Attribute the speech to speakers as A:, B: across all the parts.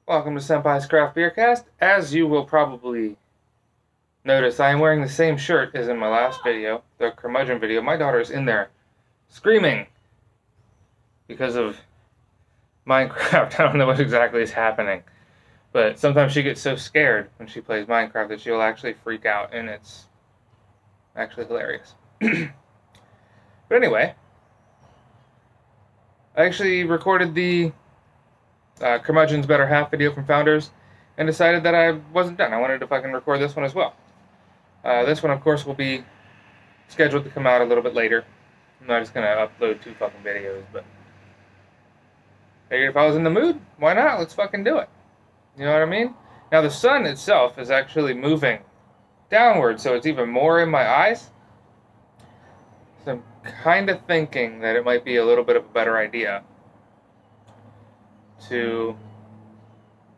A: Welcome to Senpai's Craft Beer Cast. As you will probably notice, I am wearing the same shirt as in my last video, the curmudgeon video. My daughter is in there screaming because of Minecraft. I don't know what exactly is happening, but sometimes she gets so scared when she plays Minecraft that she'll actually freak out, and it's actually hilarious. But anyway, I actually recorded the Curmudgeon's Better Half video from Founders and decided that I wasn't done. I wanted to fucking record this one as well. This one, of course, will be scheduled to come out a little bit later. I'm not just going to upload 2 fucking videos, but figured if I was in the mood, why not? Let's fucking do it. You know what I mean? Now, the sun itself is actually moving downward, so it's even more in my eyes. So I'm kind of thinking that it might be a little bit of a better idea to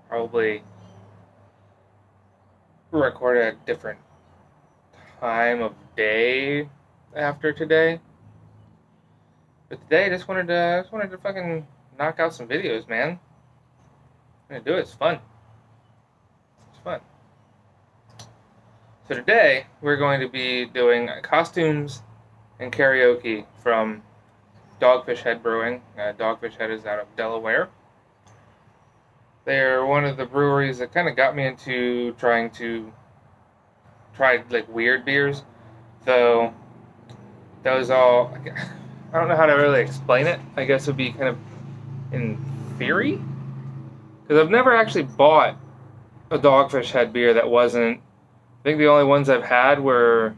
A: probably record at a different time of day after today. But today I just wanted to fucking knock out some videos, man. I'm gonna do it. It's fun. It's fun. So today we're going to be doing Costumes and Karaoke from Dogfish Head Brewing. Dogfish Head is out of Delaware. They're one of the breweries that kind of got me into trying to try like weird beers. So those all, I don't know how to really explain it. I guess it would be kind of in theory, because I've never actually bought a Dogfish Head beer that wasn't. I think the only ones I've had were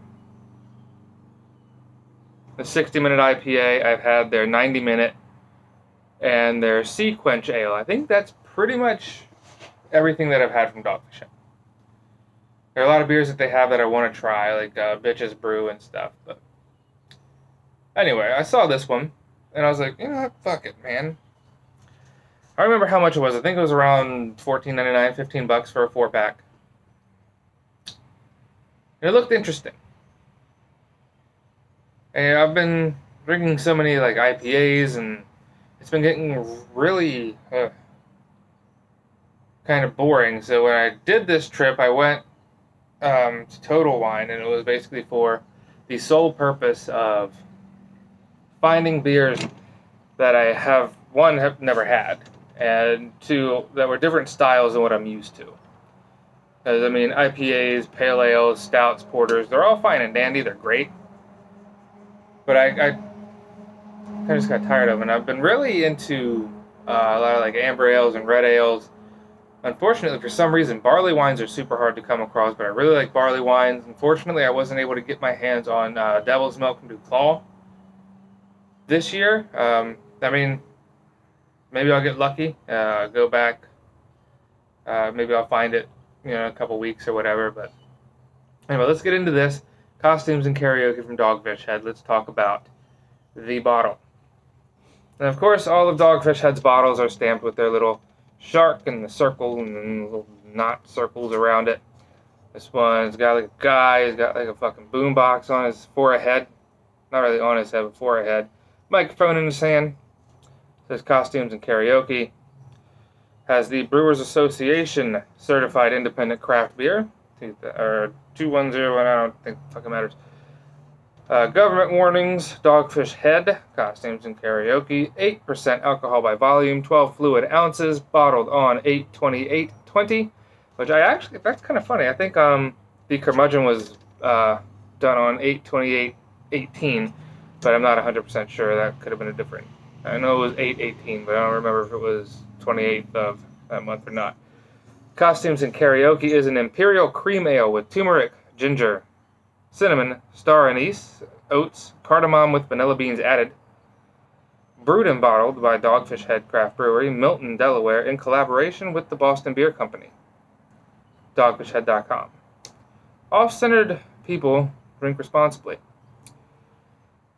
A: the 60-minute IPA. I've had their 90-minute and their Sea Quench Ale. I think that's pretty much everything that I've had from Dogfish Head. There are a lot of beers that they have that I want to try, like Bitches Brew and stuff. But anyway, I saw this one, and I was like, you know what, fuck it, man. I remember how much it was. I think it was around $14.99, $15 for a 4-pack. And it looked interesting. And I've been drinking so many like IPAs, and it's been getting really kind of boring. So when I did this trip, I went to Total Wine, and it was basically for the sole purpose of finding beers that I have never had, and 2 that were different styles than what I'm used to. Because I mean, IPAs, pale ales, stouts, porters, they're all fine and dandy. They're great, but I kind of just got tired of them. And I've been really into a lot of like amber ales and red ales. Unfortunately, for some reason, barley wines are super hard to come across, but I really like barley wines. Unfortunately, I wasn't able to get my hands on Devil's Milk from Duclaw this year. I mean, maybe I'll get lucky, go back, maybe I'll find it, in a couple weeks or whatever. But anyway, let's get into this. Costumes and Karaoke from Dogfish Head. Let's talk about the bottle. And of course, all of Dogfish Head's bottles are stamped with their little shark and the circle and then little knot circles around it. This one's got like a guy, he's got like a fucking boombox on his forehead. Not really on his head, but forehead. Microphone in his hand. Says Costumes and Karaoke. Has the Brewers Association certified independent craft beer. Or 210, I don't think it fucking matters. Government warnings, Dogfish Head, Costumes and Karaoke, 8% alcohol by volume, 12 fluid ounces, bottled on 8/28/20, which that's kind of funny. I think the Curmudgeon was done on 8/28/18, but I'm not 100% sure. That could have been a different. I know it was 8/18, but I don't remember if it was 28th of that month or not. Costumes and Karaoke is an imperial cream ale with turmeric, ginger, cinnamon, star anise, oats, cardamom with vanilla beans added. Brewed and bottled by Dogfish Head Craft Brewery, Milton, Delaware, in collaboration with the Boston Beer Company. Dogfishhead.com. Off-centered people drink responsibly.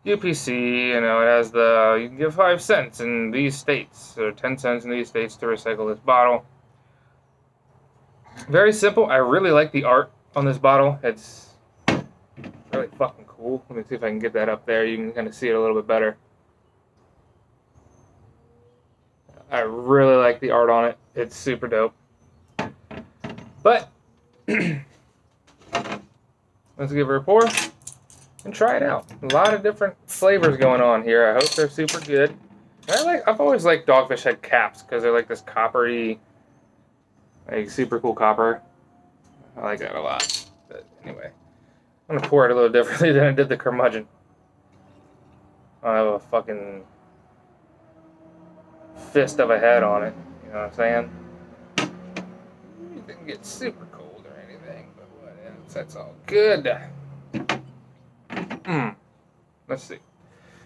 A: UPC, it has you can give 5 cents in these states, or 10 cents in these states to recycle this bottle. Very simple. I really like the art on this bottle. It's really fucking cool. Let me see if I can get that up there. You can kind of see it a little bit better. I really like the art on it. It's super dope. But let's give her a pour and try it out. A lot of different flavors going on here. I hope they're super good. I've always liked Dogfish Head caps because they're like this coppery, like super cool copper. I like that a lot. But anyway, I'm gonna pour it a little differently than I did the curmudgeon. I have a fucking fist of a head on it. You know what I'm saying? It didn't get super cold or anything, but what else? That's all good. Let's see.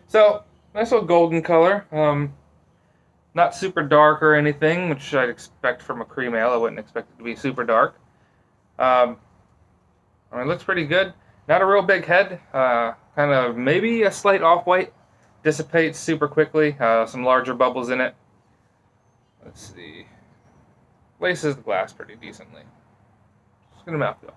A: So, nice little golden color. Not super dark or anything, which I'd expect from a cream ale. I wouldn't expect it to be super dark. I mean, it looks pretty good. Not a real big head. Kind of maybe a slight off-white. Dissipates super quickly. Some larger bubbles in it. Let's see. Laces the glass pretty decently. Just gonna mouthfeel.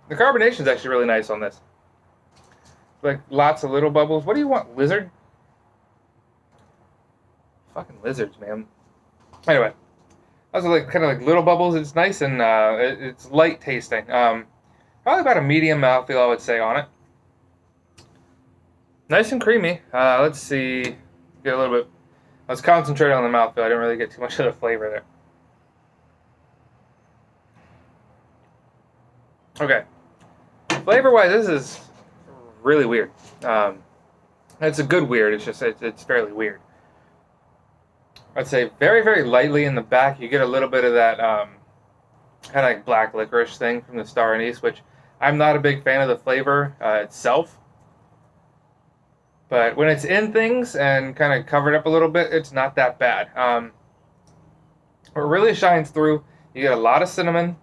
A: The carbonation is actually really nice on this. Like lots of little bubbles. What do you want, lizard? Fucking lizards, man. Anyway, those are like kind of like little bubbles. It's nice and it's light tasting. Probably about a medium mouthfeel, I would say, on it. Nice and creamy. Let's see. Get a little bit. Let's concentrate on the mouthfeel. I didn't really get too much of the flavor there. Okay. Flavor-wise, this is really weird. It's a good weird. It's just it's fairly weird. I'd say very, very lightly in the back. You get a little bit of that kind of like black licorice thing from the Star Anise, which I'm not a big fan of the flavor itself. But when it's in things and kind of covered up a little bit, it's not that bad. What really shines through, you get a lot of cinnamon,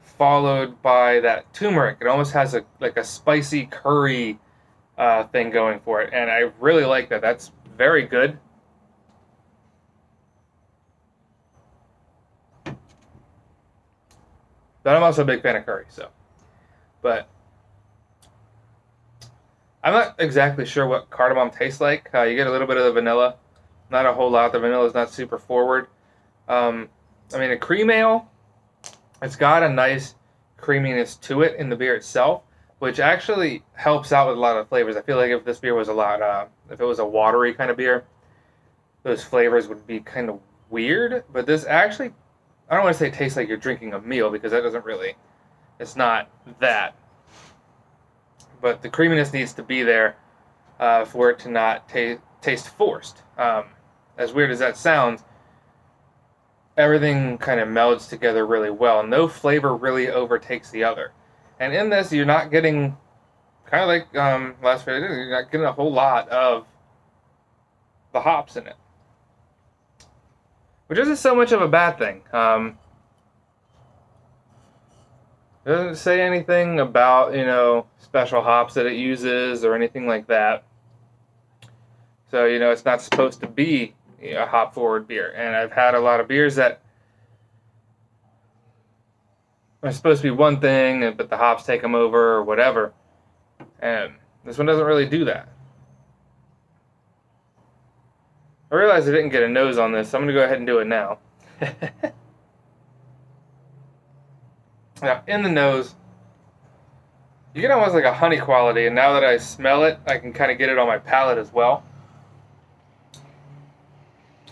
A: followed by that turmeric. It almost has like a spicy curry thing going for it, and I really like that. That's very good. But I'm also a big fan of curry, so. But I'm not exactly sure what cardamom tastes like. You get a little bit of the vanilla, not a whole lot. The vanilla is not super forward. I mean, a cream ale, it's got a nice creaminess to it in the beer itself, which actually helps out with a lot of flavors. I feel like if this beer was if it was a watery kind of beer, those flavors would be kind of weird. But this actually, I don't want to say it tastes like you're drinking a meal, because that doesn't really, it's not that. But the creaminess needs to be there for it to not taste forced. As weird as that sounds, everything kind of melds together really well. No flavor really overtakes the other. And in this, you're not getting, kind of like last video, you're not getting a whole lot of the hops in it. Which isn't so much of a bad thing. It doesn't say anything about, you know, special hops that it uses or anything like that. So, you know, it's not supposed to be a hop-forward beer. And I've had a lot of beers that are supposed to be one thing, but the hops take them over or whatever. And this one doesn't really do that. I realized I didn't get a nose on this, so I'm going to go ahead and do it now. Now, in the nose, you get almost like a honey quality, and now that I smell it, I can kind of get it on my palate as well.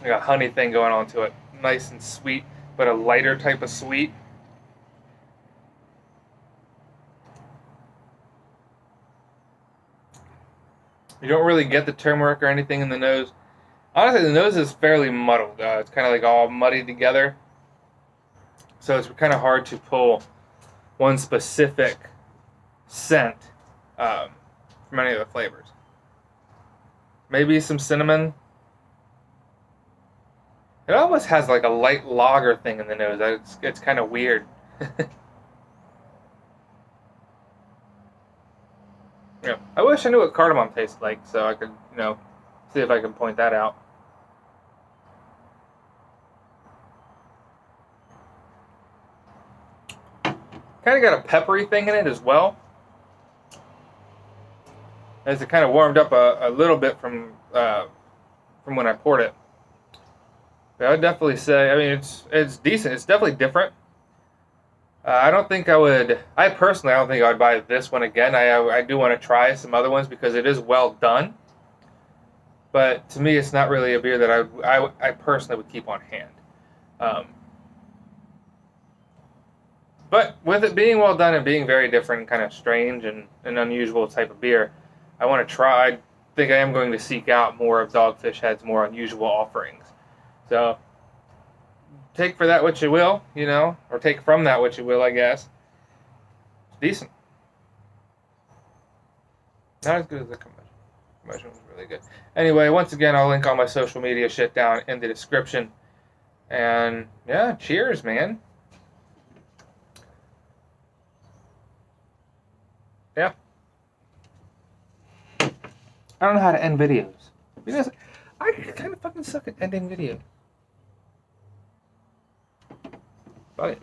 A: Like a honey thing going on to it. Nice and sweet, but a lighter type of sweet. You don't really get the turmeric or anything in the nose. Honestly, the nose is fairly muddled. It's kind of like all muddied together. So it's kind of hard to pull one specific scent from any of the flavors. Maybe some cinnamon. It almost has like a light lager thing in the nose. It's kind of weird. Yeah, I wish I knew what cardamom tastes like, so I could, you know, see if I can point that out. Kind of got a peppery thing in it as well. As it kind of warmed up a little bit from from when I poured it. But I would definitely say, I mean, it's decent. It's definitely different. I don't think I would. I personally, I don't think I would buy this one again. I do want to try some other ones because it is well done. But to me, it's not really a beer that I personally would keep on hand. But with it being well done and being very different, kind of strange and an unusual type of beer, I want to try. I think I am going to seek out more of Dogfish Head's more unusual offerings. So take for that what you will, you know, or take from that what you will, I guess. It's decent. Not as good as the commercial. The commercial was really good. Anyway, once again, I'll link all my social media shit down in the description. And yeah, cheers, man. Yeah. I don't know how to end videos. Because I kind of fucking suck at ending videos. Fuck it.